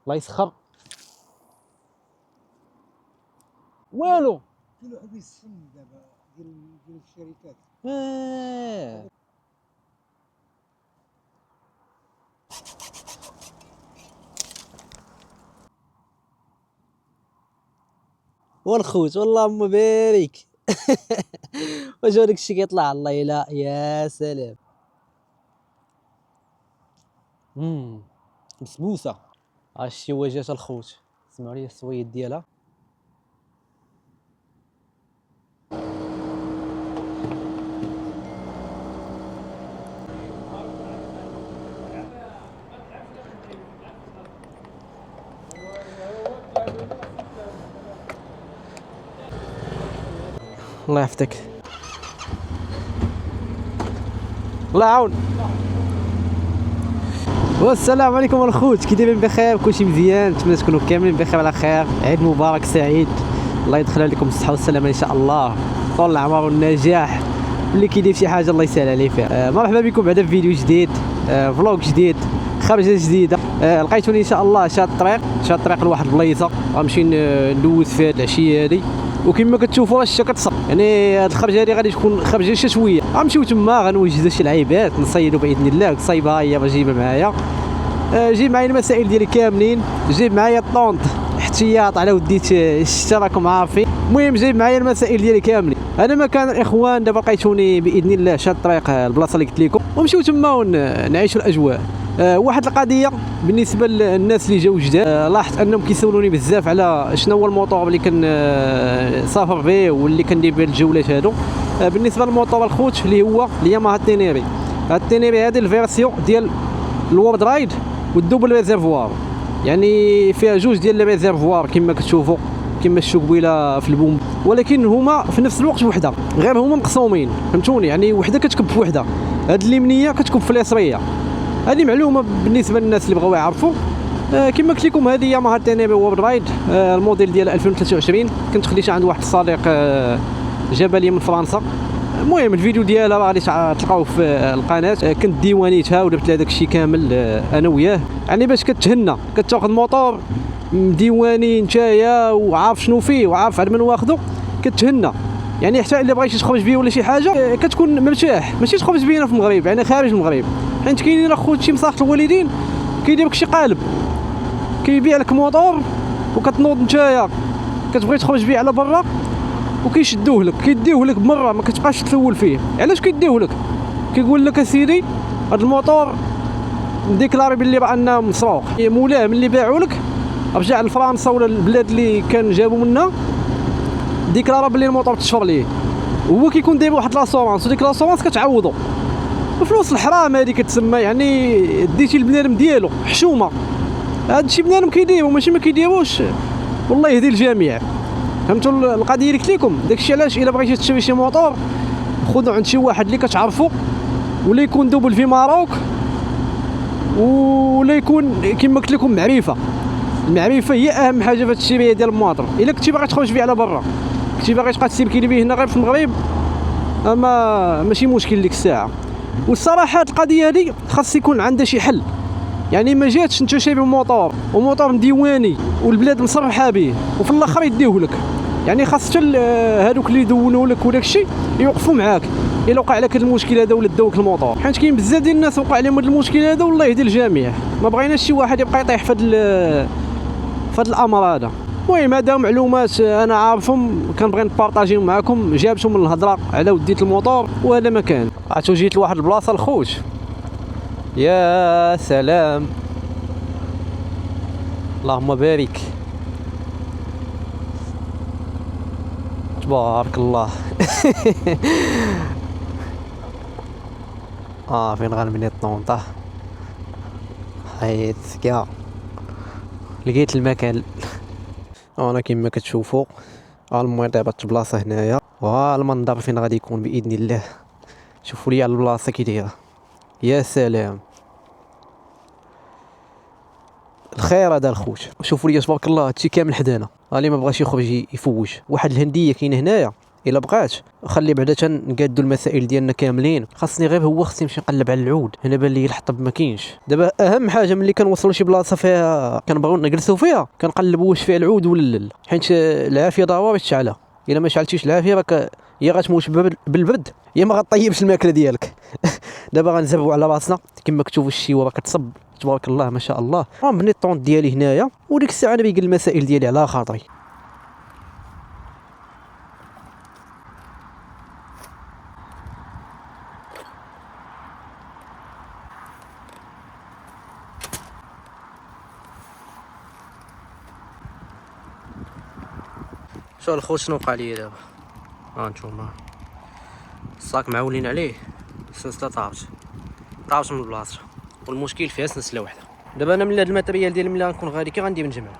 الله يسخر. والو كاين واحد يسخن دابا ديال الشركات. والخوت اللهم بارك. واش هذاك الشيء كيطلع على الليله يا سلام. بسبوسه هادشي هو جات الخوت. سمعوا لي الصويد ديالها. الله يحفظك. الله يعاون. والسلام عليكم الخوت، كي دايرين بخير؟ كلشي مزيان؟ نتمنى تكونوا كاملين بخير على خير. عيد مبارك سعيد، الله يدخل عليكم بالصحه والسلامه ان شاء الله، طول العمر والنجاح. اللي كيدير شي حاجه الله يسهل عليه فيها. مرحبا بكم بعدا في فيديو جديد، فلوق جديد، خرجه جديده. لقيتوني ان شاء الله شاد الطريق لواحد البلايصه غنمشي ندوز فيها هاد العشيه هادي، وكما كتشوفوا راه الشتا كتصب. يعني هاد الخرجه هادي غادي تكون خرجه شتويه. غنمشيو تما غنوجدوا شي لعيبات نصيدوا باذن الله. صايبه هي بجيبها معايا. جيب معايا المسائل ديالي كاملين، جيب معايا الطونط احتياط على وديت الشتا راكم عارفين. المهم جايب معايا المسائل ديالي كاملين. انا مكان الاخوان دابا لقيتوني باذن الله شاد الطريق البلاصه اللي قلت لكم، ونمشيو تما ونعيشوا الاجواء. واحد القضيه بالنسبه للناس اللي جاو جداد، لاحظت انهم كيسولوني بزاف على شنو هو الموطور اللي كنسافر به واللي كندير به الجولات هادو. بالنسبه للموطور الخوت اللي هو الياماها التينيري. التينيري هذه الفيرسيون ديال الورد رايد والدوبل ريزيرفوار، يعني فيها جوج ديال لي ريزيرفوار كما كتشوفوا، كما شفتوا قبيله في البوم، ولكن هما في نفس الوقت وحده، غير هما مقسومين، فهمتوني؟ يعني وحده كتكب في وحده، هاد اليمنيه كتكب في اليسريه. هذه معلومه بالنسبه للناس اللي بغاو يعرفوا. كما قلت لكم هذه ياماها تينيري وورد رايد، الموديل ديال 2023. كنت خديتها عند واحد الصديق جبليه من فرنسا. المهم الفيديو ديالها غادي تلقاوه في القناه. كنت ديوانيتها ودرت لها داك الشيء كامل انا وياه، يعني باش كتهنى كتاخذ موطور مديواني نتايا وعارف شنو فيه وعارف على من واخذو، كتهنى. يعني حتى الا بغيتي تخرج بيه ولا شي حاجه كتكون مرتاح، ماشي تخرج بيه في المغرب، يعني خارج المغرب. حيت كاينين اخوت شي مساخط الوالدين كيدير لك شي قالب، كيبيع لك موطور وكتنوض نتايا كتبغي تخرج بيه على برا وكيشدوه لك، كيديوه لك بمره، ما كتبقاش تسول فيه. علاش كيديوه لك؟ كيقول لك اسيدي هذا الموطور ديكلاري باللي راه انه مسروق. مولاه ملي باعوا لك رجع لفرنسا ولا البلاد اللي كان جابوا منها، ديكلارا باللي الموطور تشفر ليه، وهو كيكون داير واحد لاسورانس، وديك لاسورانس كتعوضو بفلوس الحرام. هذه كتسمى يعني ديتي البنادم ديالو حشومه. هادشي بنادم كيديرو ماشي ما كيديروش، والله يهدي الجميع. فهمتوا القضيه اللي قلت لكم؟ داكشي علاش الا بغيتي تشري شي موطور خذوا عند شي واحد اللي كتعرفو، ولا يكون دوبل في ماروك، ولا يكون كما قلت لكم معرفه. المعرفه هي اهم حاجه في هاد الشريه ديال المواطر. الا كنتي باغي تخرج بيه على برا، كنتي باغي تبقى تسيبكي بيه هنا غير في المغرب، اما ماشي مشكل ديك الساعه. والصراحه هاد القضيه هادي خاص يكون عندها شي حل. يعني ما جاتش انت شاري موطور وموطور مديواني والبلاد مصرحه به وفي الاخر يديوه لك. يعني خاص حتى هادوك اللي يدونوا لك وداك الشيء يوقفوا معاك الا وقع لك هذا المشكل هذا ولا داوك الموطور. حيت كاين بزاف ديال الناس وقع لهم هذا المشكل هذا، والله يهدي الجميع. ما بغيناش شي واحد يبقى يطيح في هذا الامر هذا. المهم هذا معلومات انا عارفهم كنبغي نبارطاجيهم معكم، جابتهم من الهضره على وديت الموطور. وهذا مكان عرفتو جيت لواحد البلاصه الخوت يا سلام، اللهم بارك، تبارك الله. فين غنبني الطونطه؟ حيت كاع لقيت المكان. انا كما كتشوفوا المهم دابا البلاصه هنايا، والمنظر فين غادي يكون باذن الله. شوفوا لي على البلاصه كي دايره، يا سلام الخير هذا الخوت. شوفوا لي تبارك الله هادشي كامل حدانا. اللي ما بغاش يخرج يفوج. واحد الهنديه كاينه هنايا الا بغات خلي بعدا تنقادو المسائل ديالنا كاملين. خاصني غير هو خصني نمشي نقلب على العود. هنا بان لي الحطب ما كاينش. دابا اهم حاجه ملي كنوصلوا شي بلاصه فيها كنبغيو نجلسوا فيها كنقلبوا واش فيها العود ولا لا، حيت العافيه ضروري باش تشعلها. الا ما شعلتيش العافيه راك يا غتموت بالبرد يا ما غطيبش الماكله ديالك. دابا غنزربوا على راسنا كما كتشوفوا الشيوه كتصب تبارك الله ما شاء الله. بنيت الطونط ديالي هنايا وديك الساعه انا بيقل المسائل ديالي على خاطري. شوف الخوت شنو وقع لي دابا. ها نتوما الصاك معولين عليه السنسله طابت من بلاصتها والمشكل فيها سنسله وحده. دابا انا من هاد الماتريال ديال ملي غنكون غادي كي غندير نجمع.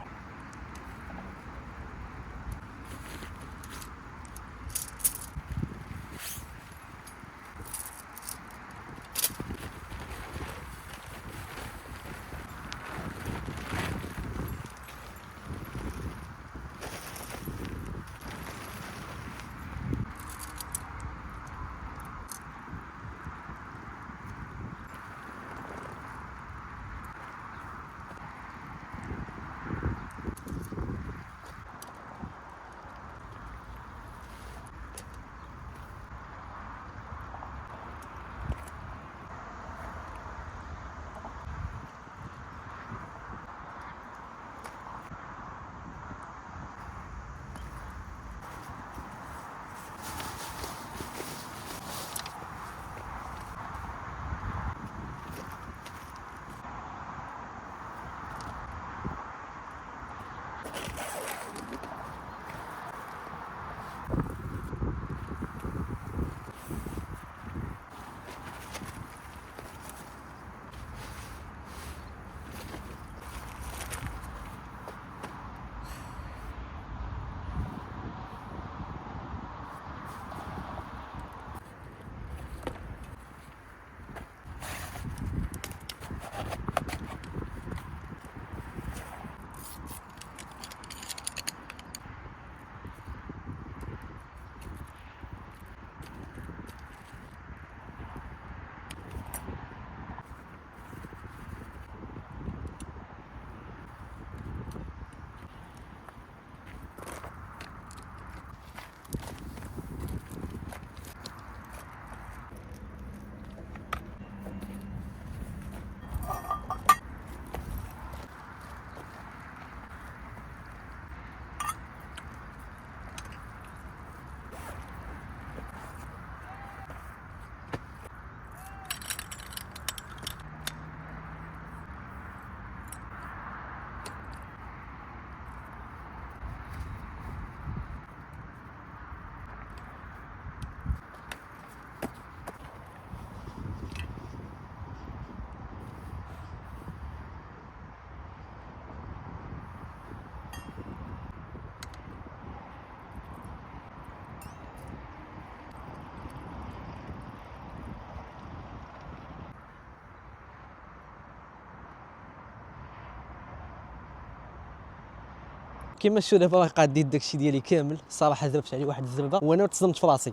كيما شفتوا دابا راه قاديت داكشي ديالي كامل. الصراحه زربت عليه واحد الزربه وانا تصدمت في راسي.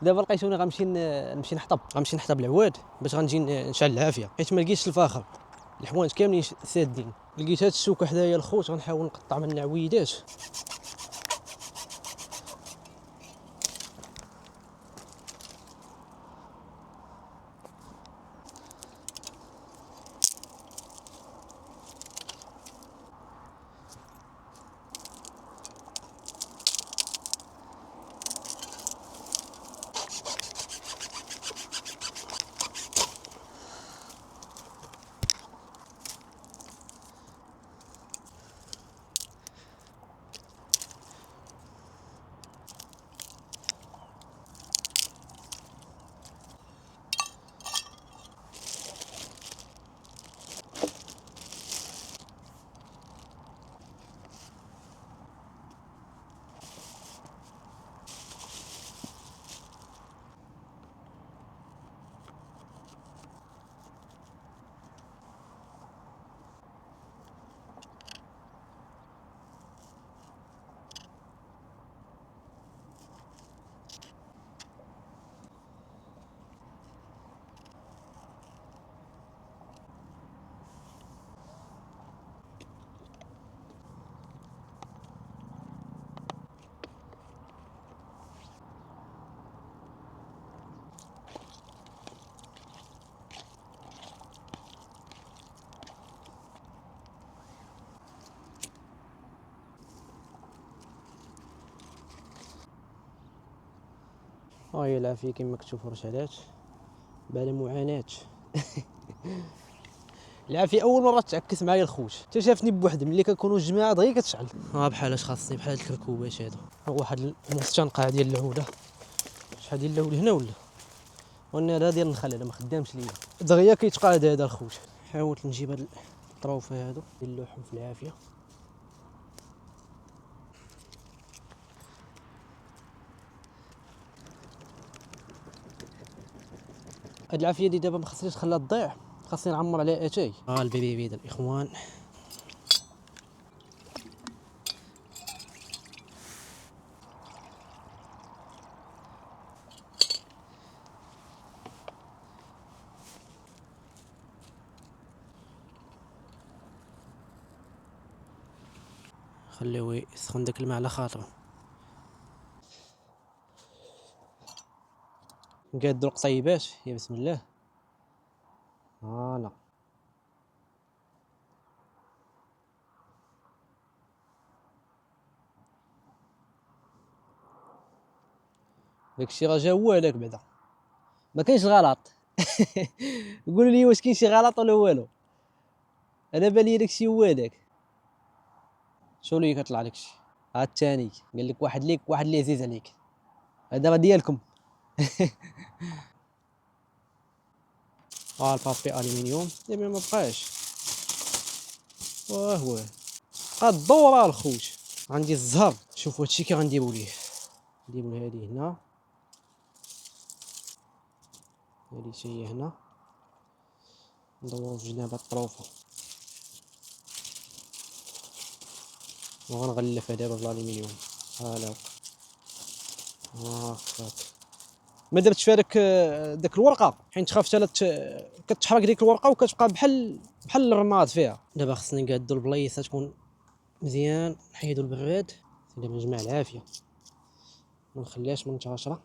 دابا لقيتوني غنمشي نحطب العواد باش غنجي نشعل العافيه حيت ما لقيتش الفاخر. الحوايج كاملين سادين. لقيت هاد الشوكه حدايا الخوت غنحاول نقطع منها عويدات. هاهي العافية كما كتشوفوا رشالات بلا معاناة. العافية أول مرة تعكس معايا الخوت، حتى شافني بوحدي ملي كنكونوا جماعة دغيا كتشعل. بحال اش خاصني بحال هاد الكركوبات هادو، واحد المستنقع ديال العودة. شحال ديال الاول هنا ولا وانا هذا ديال النخل هذا ما خدامش ليا دغيا كيتقاد هذا الخوت. حاولت نجيب هاد الطروفه هادو ديال اللحم في العافيه. هاد العافيه دي دابا ما خصنيش نخليها تضيع، خاصني نعمر عليها اتاي. البيبي بيض الاخوان. خليوه يسخن داك الماء على خاطره. نقادو القصيبات يا بسم الله. فوالا داكشي راه جا هو هذاك بعدا ما كاينش غلط. قولوا لي واش كاين شي غلط ولا والو؟ انا بالي داكشي هو هذاك. شو اللي كطلع داكشي؟ ها الثاني قال لك واحد ليك واحد اللي عزيز عليك، هذا راه ديالكم. البابي الومنيوم دابا ما بقاش. هو بقى الدوره الخوت. عندي الزهر، شوفوا هادشي كي غنديروا ليه. نديروا هذه هنا، هذه هي هنا، ندوروا في جناب الطروفه وغنغلفها دابا بالالومنيوم. هلا هاكاك. ما درتش فيها داك الورقه حيت خافت انا كتحرق ديك الورقه وكتبقى بحال الرماد فيها. دابا خصني نقادو البلايصه تكون مزيان، نحيدو البراد. دابا نجمع العافيه ما نخليهاش منتشره.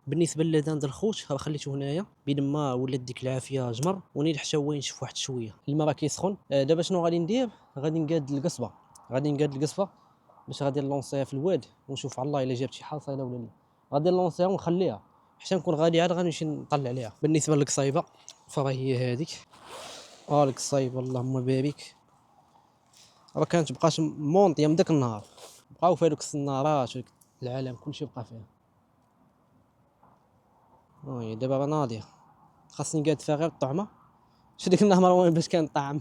بالنسبه للذان ديال الخوت راه خليته هنايا بين ما ولات ديك العافيه جمر ونيت حتى هو ينشف واحد شويه. الماء راه كيسخن. دابا شنو غادي ندير؟ غادي نقاد القصبه، باش غادي نلونسيها في الواد ونشوف على الله الا جابت شي حاصله ولا لا. غادي نلونسيها ونخليها حتى نكون غادي عاد غنمشي نطلع عليها. بالنسبه للقصيبه فراه هي هذيك. القصيبه اللهم بارك راه كانت بقات مونطيه من داك النهار، بقاو في هذوك السنارات العالم كلشي بقى فيها. هي دابا راه ناضيه، خاصني نقاد فيها غير الطعمه. شو ديك النهار مروان باش كان طعم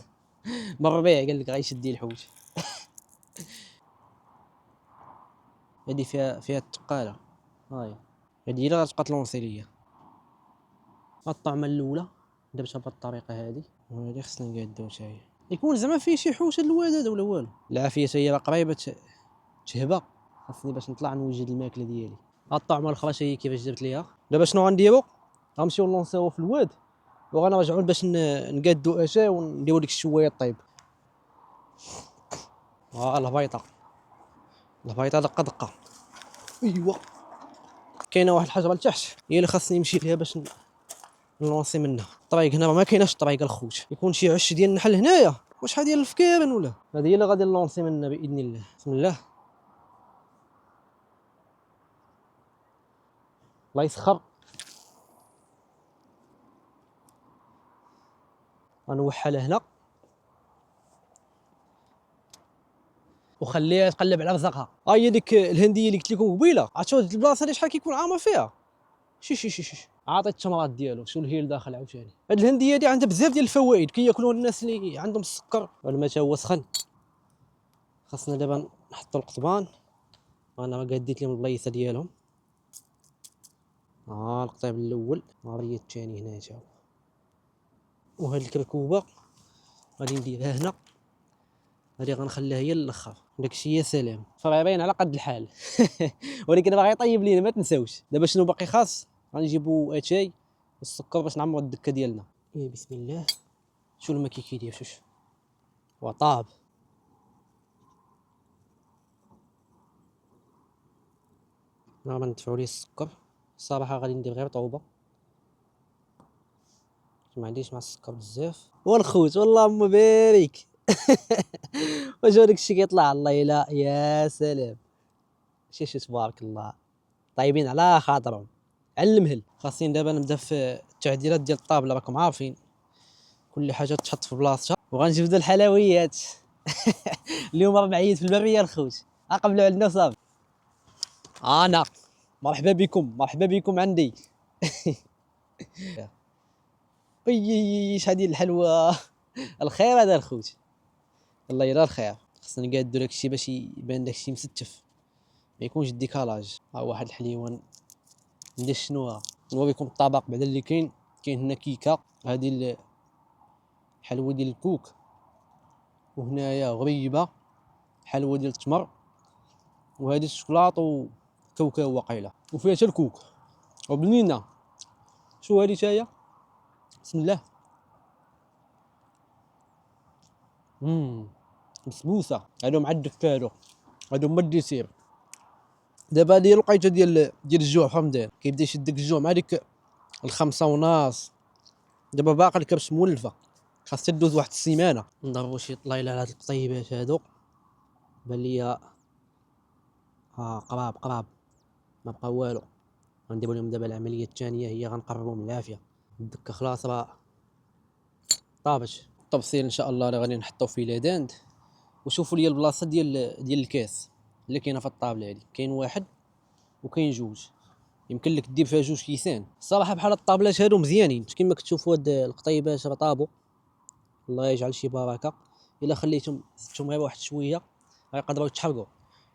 من الربيع قال لك غيشد الحوت. هادي فيها التقاله. هاي هادي اللي غتبقى تلونسي ليا. الطعمه الاولى درتها بهاد الطريقه هادي، وهادي خصني نقادو حتى هي. يكون زعما فيه شي حوت هاد الواد هذا ولا والو؟ العافيه حتى هي راه قريبه تهبى. خاصني باش نطلع نوجد الماكله ديالي. الطعمه الاخرى هي كيفاش درت ليها. دابا شنو غنديرو؟ غنمشيو نلونسيوه في الواد وغنرجعوا باش نقادو اشا ونديرو ديك الشويه طيب. الهبيطه دقه دقه. ايوا كاينه واحد الحجره لتحت هي اللي خاصني نمشي ليها باش نلونسي منها. الطريق هنا ما كايناش طريق الخوت، يكون شي عش ديال النحل هنايا وشحال ديال الفكيرن ولا. هذه هي اللي غادي نلونسي منها باذن الله. بسم الله. الله يسخر. غنوحلها هنا وخليها تقلب على رزقها. هي ديك الهنديه اللي قلت لكم قبيله، عرفتوا هاد البلاصه اللي شحال كيكون عامر فيها. شي عاطيت التمرات ديالو شو الهيل داخل عاوتاني. هاد الهنديه دي عندها بزاف ديال الفوائد كياكلوها الناس اللي عندهم السكر. والماء تا هو سخن. خاصنا دابا نحطوا القضبان. انا قاديت لهم البلايصه ديالهم. القطيب الاول وريت الثاني هنا تا. وهاد الكركوبه غادي نديرها هنا، هادي غنخليها هي الاخر. داكشي يا سلام فريرين على قد الحال. ولكن باغي يطيب لينا ما تنساوش. دابا شنو باقي خاص؟ غنجيبوا اتاي والسكر باش نعمروا الدكه ديالنا. يا بسم الله. شو الماء كيدير شوش وطاب. ما ندفعوا ليه السكر. الصراحه غادي ندير غير طوبه، ما عنديش مع السكر بزاف. والخوت والله بارك. واش هذاك الشيء كيطلع الله لا يا سلام. شي تبارك الله، طيبين على خاطرهم. على المهل خاصين دابا نبدا في التعديلات ديال الطابله، راكم عارفين كل حاجه تحط في بلاصتها. وغنجبدوا الحلويات. اليوم راه عيد في البريه الخوت، اقبلوا عندنا صافي. انا مرحبا بكم، مرحبا بكم عندي. ايش هذه الحلوى. الخير هذا الخوت، الله يرى الخير. خصنا نقادو داكشي باش يبان داكشي مستف، ما يكونش الديكالاج. ها واحد الحليوان ندير شنو، نوريكم الطبق بعدا اللي كاين هنا كيكه، هذه الحلوى ديال الكوك، وهنايا غريبه حلوى ديال التمر، وهذه الشوكولاط وكاوكاو واقيلا، وفيها حتى الكوك وبنينه. شو هذه تاهي، بسم الله. بسبوسه، هادو مع الدكادو، هادو هما الديسير. دابا هادي الوقيته ديال الجوع في رمضان، كيبدا يشدك الجوع مع ديك 5:30. دابا باقي الكبش مولفه، خاصها تدوز واحد السيمانه. نضربوا شي طلايله على هاد القطيبات هادو، بان ليا قراب ما بقى والو. غنديروا لهم دابا العمليه الثانيه، هي غنقربهم العافيه. الدكه خلاص راه طابت. التبصيل ان شاء الله راه غادي نحطو فيه لاداند. وشوفوا لي البلاصه ديال الكاس اللي كاينه في الطابله هذه، كاين واحد وكاين جوج، يمكن لك دير فيها جوج كيسان. الصراحه بحال الطابلات هادو مزيانين، كما كتشوفوا هاد القطيبات راه طابوا، الله يجعل شي بركه. الا خليتهم زدتهم غير واحد شويه غيقدروا يتحرقوا.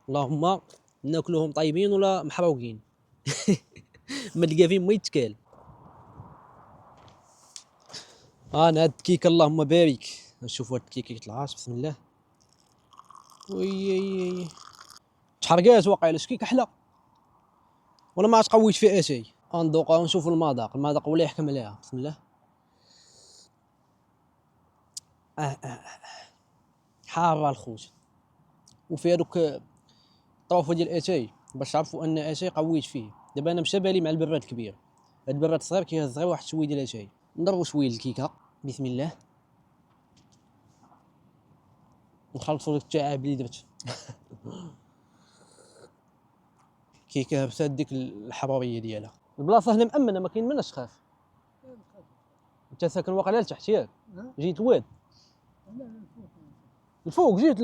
اللهم ناكلوهم طيبين ولا محروقين. ما تلقى فيهم ما يتكال. انا هاد الكيكه اللهم بارك، نشوفوا هاد الكيكه كيطلعات بسم الله. وي تحرقات واقيلا. شكيك احلى ولا ما تقويت فيها شيء. ندوقها ونشوفوا المذاق ولا يحكم عليها. بسم الله. حاره الخوت، وفيها دوك الطروفه ديال اتاي باش تعرفوا ان اتاي قويت فيه. دابا انا مشى بالي مع البراد الكبير، هاد البراد الصغير كيهز غير واحد شويه ديال اتاي. نضربوا شويه الكيكه بسم الله، نخلصوا ديك التعاب اللي درت. كيكه بسات ديك الحروريه ديالها. البلاصه هنا مامنه، ما كاين مناش تخاف. انت ساكن واقيلا لتحت ياك؟ جيت واد الفوق، جيت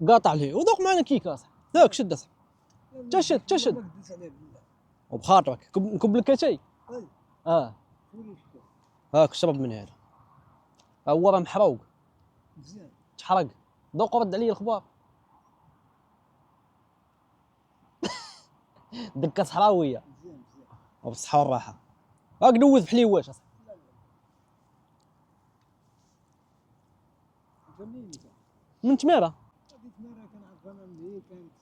قاطع ليه وذوق معنا كيكه صح. ذاك شد صح، تشد وبخاطرك نكب لك شيء. هاك شرب من هذا، هو راه محروق مزيان تحرق. ذوق رد عليا الخبار. دكه صحراويه مزيان وبالصحه والراحه. هاك دوز بحليواش اصاحبي. من تماره، هذيك تماره كنعرفها انا ملي كانت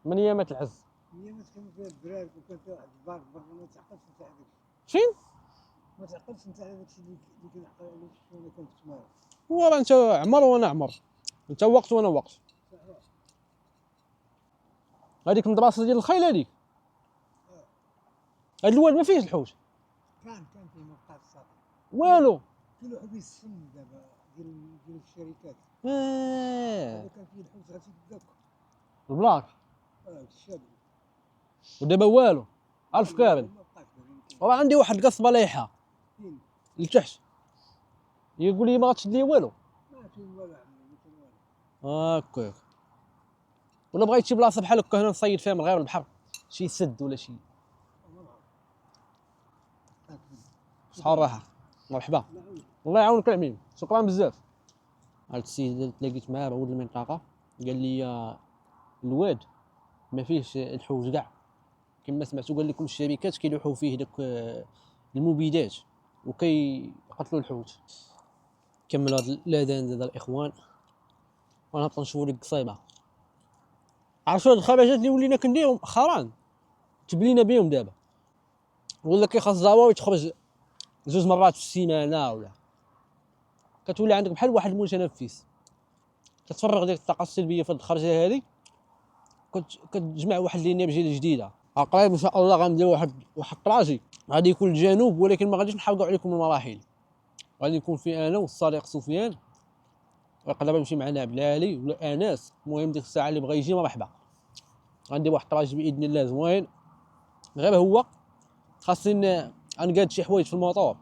من ايامات العز. من ايامات كانوا فيها الدراري، وكان فيها واحد البار ما تعقلش نتاع هذاك فين، ما تعقلش نتاع هذاك الشيء اللي كنعقل عليه وانا كنت في تماره. هو راه انت عمر وانا عمر، انت وقت وانا وقت. هذيك المدرسه ديال الخيل هذيك، هاد الواد ما فيهش الحوت. كان فيه مقطع الصافي والو. كاين واحد السن دابا ديال الشركات. هذا كان فيه الحوت غادي تدك البلاك. الشاب ودابا والو. الف كامل. وراه عندي واحد القصبه لايحه لتحت، يقول لي ما غاتشد لي والو. ما كاين والو هاكاك. ولا بغيت شي بلاصه بحال هكا هنا نصيد فيها من غير البحر، شي سد ولا شي. صحة الراحة، مرحبا. الله يعاونك العميم، شكرا بزاف. هاد السيد اللي تلاقيت معاه ولد المنطقة قال لي الواد ما فيهش الحوت كاع، كما سمعتو قال لكم الشركات كيلوحوا فيه داك المبيدات وكيقتلوا الحوت. كملوا هاد الاذان ديال الاخوان ونهبطوا نشوفوا ديك القصيبه. عرفتوا هاد الخرجات اللي ولينا كنديرهم مؤخرا تبلينا بهم دابا، ولا كيخاص زواوي تخرج 2 مرات في السيمانه، ولا كتولي عندك بحال واحد المتنفس. كتفرغ ديك الطاقه السلبيه في هاد الخرجه هادي كتجمع واحد الانرجي جديده. قريب ان شاء الله غندير واحد الطراجي غادي يكون الجنوب، ولكن ما غاديش نحرقوا عليكم المراحل. غادي نكون في انا والصديق سفيان، ويقدر يمشي معنا عبد العالي ولا انس. المهم ديك الساعه اللي بغى يجي مرحبا. غندير واحد الطراجي باذن الله زوين. غير هو خاصني غنقاد شي حوايج في الموطور،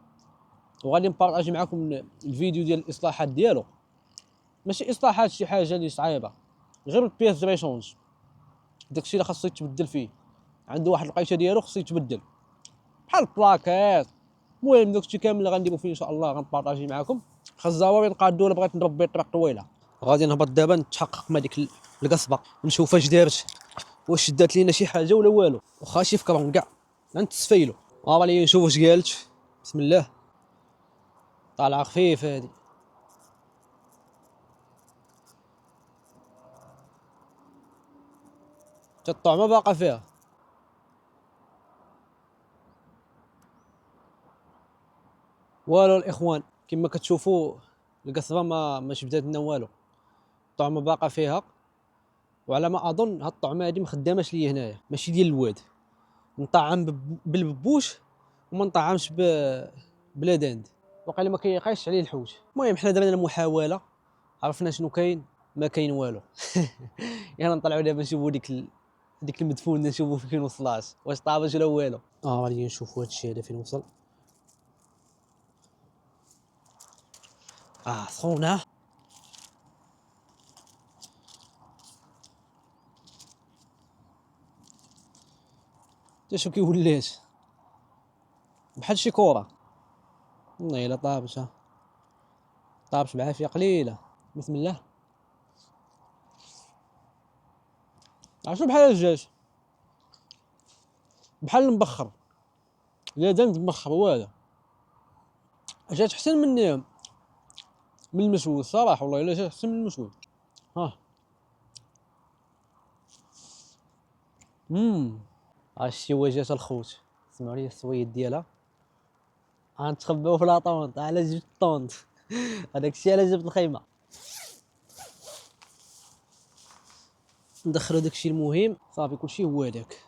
وغادي نبارطاجي معكم الفيديو ديال الاصلاحات ديالو. ماشي اصلاحات شي حاجه اللي صعيبه، غير البياس دو ريشونج، داكشي اللي خاصو يتبدل فيه. عنده واحد القيشه ديالو خاصو يتبدل بحال البلاكات. المهم داكشي كامل اللي غنديرو فيه ان شاء الله غنبارطاجي معكم. خاص الزواوين قادو ولا بغيت نربي الطريق طويله. غادي نهبط دابا نتحقق مع ديك القصبه، نشوف اش دارت، واش دات لينا شي حاجه ولا والو. واخا شي فكرهم كاع غنتسفيلو. غادي نشوف واش قالت. بسم الله. طالعه خفيف هادي. حتى الطعمه باقا فيها. والو الاخوان، كما كتشوفوا القصبه ماش بدات لنا والو. الطعمه باقا فيها، وعلى ما اظن هاد الطعمه هادي مخداماش ليا هنايا، ماشي ديال الواد. نطعم بالبوش وما نطعمش بلا داند. وقيلا ما كيقايش عليه الحوت. المهم حنا درنا محاوله، عرفنا شنو كاين، ما كاين والو. يلا نطلعوا دابا نشوفوا ديك المدفون، نشوفوا فين وصلات، واش طابت ولا والو. غادي نشوفوا هادشي هذا فين وصل. سخونه. تا شو كيولات بحال شي كره. والله الا طابت بعافيه قليله. بسم الله. عرفتو بحال الدجاج، بحال المبخر. لا دند مبخر والو. جات احسن من المشوي الصراحه. والله الا جات احسن من المشوي. هادشي وجات الخوت. سمعوا لي السويد ديالها. غنتخباو في لاطونط على جبت الطونط. هذاك الشيء على جبت الخيمه. ندخلوا داكشي المهم صافي، كلشي هو هذاك.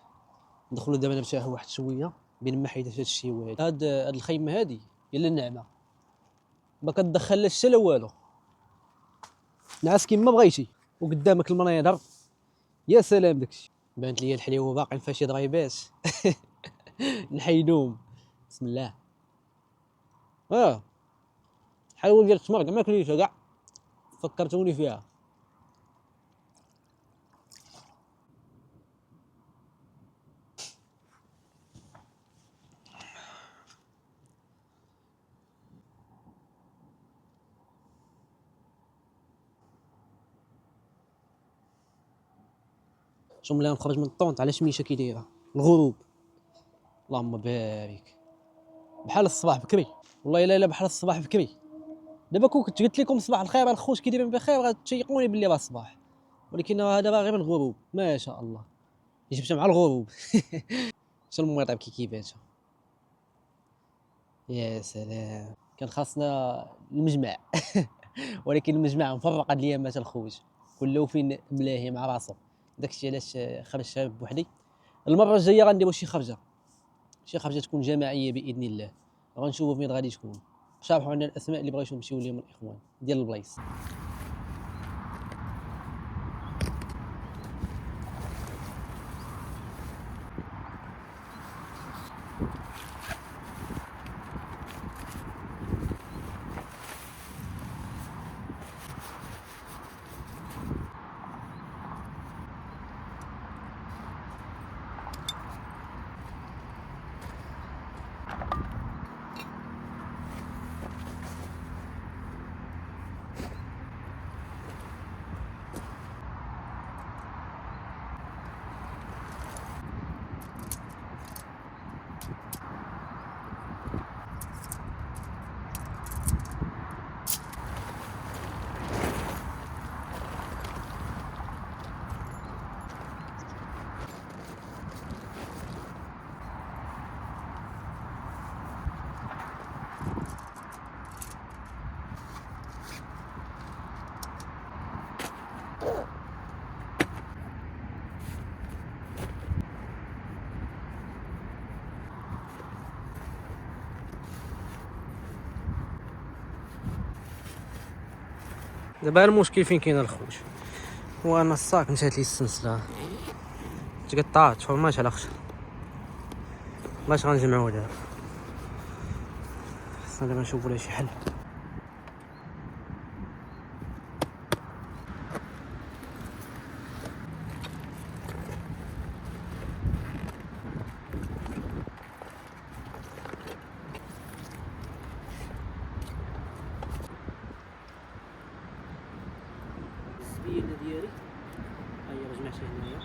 ندخلوا دابا نرتاحوا واحد شويه بين ما حيدات هادشي هو هذا. هاد الخيمه هادي هي النعمه، ما كتدخلش حتى لا والو. نعس كيما بغيتي وقدامك المناظر. يا سلام داكشي. بانت لي الحليوه باقي فيها شي ضريبات. نحيدوهم. بسم الله. حلوه ديال التمر كاع ما كليتها كاع، فكرتوني فيها. شوف ملي نخرج من الطونط على شميشه كي دايره الغروب. اللهم بارك. بحال الصباح بكري. والله الا بحال الصباح بكري. دابا كنت قلت لكم صباح الخير الخوت كي دايرين بخير غتشيقوني باللي راه الصباح، ولكن هذا راه غير الغروب. ما شاء الله جبت مع الغروب. شنو المطيب كيفاش. يا سلام. كان خاصنا المجمع. ولكن المجمع مفرق هاد الايامات الخوت، كله فين ملاهي مع راسو. داكشي علاش خرجت بوحدي. المره الجايه غنديروا شي خرجه تكون جماعيه باذن الله. غنشوفوا فين غادي تكون. شارحوا عنا الاسماء اللي بغيتو نمشيو ليهم الاخوان ديال البلايص. دابا المشكل فين كاين الخوت، هو انا الصاك مشات لي السلسله تقطعت فماش على خشر، باش غنجمعو دابا. خصنا دابا نشوفو لها شي حل. الزبيله ديالي ها هي راه جمعتها هنايا،